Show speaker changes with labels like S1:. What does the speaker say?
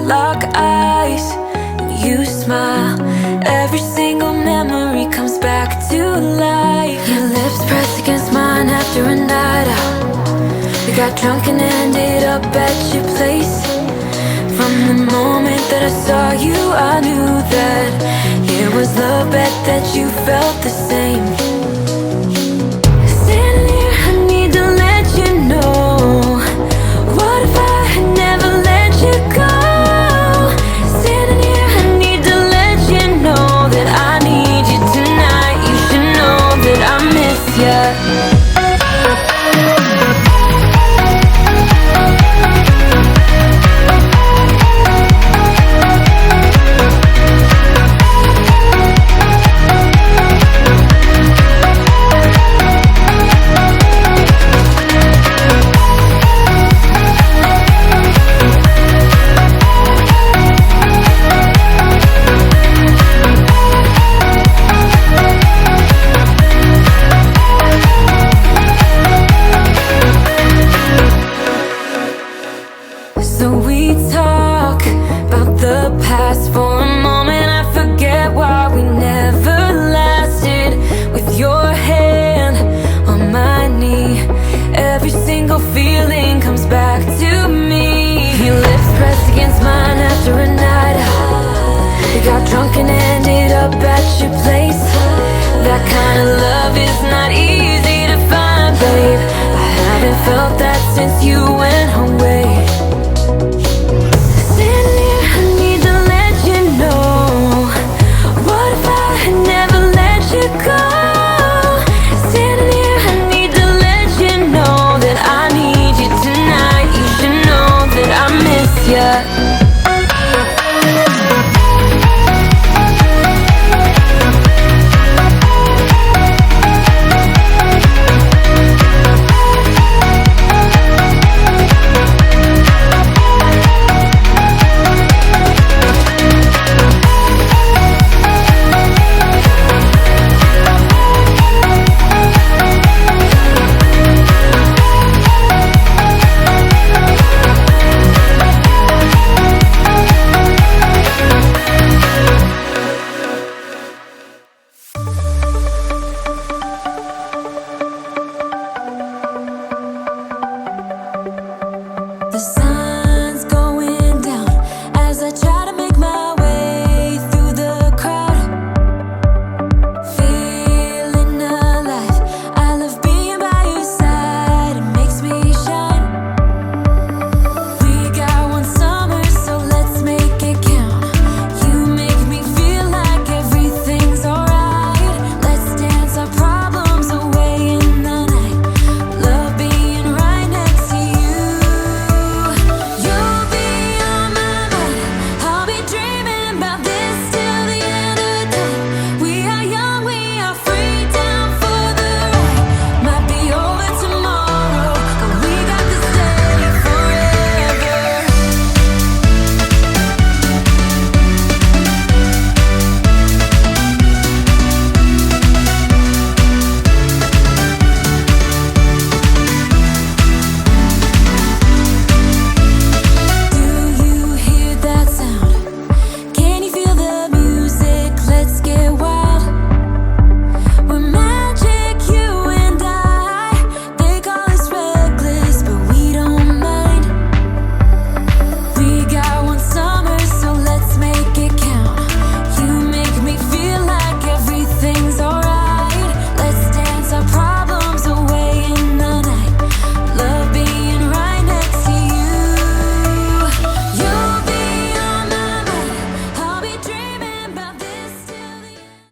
S1: lock eyes and you smile. Every single memory comes back to life. Your lips pressed against mine after a night out. We got drunk and ended up at your place. From the moment that I saw you, I knew that it was love, bet that you felt the same. Standing here, I need to let you know, what if I had never let you go? Standing here, I need to let you know that I need you tonight. You should know that I miss you. So we talk about the past for a moment. I forget why we never lasted. With your hand on my knee, every single feeling comes back to me. Your lips pressed against mine after a night out. We got drunk and ended up at your place. That kind of love is not easy to find, babe. I haven't felt that since you went away. Yeah.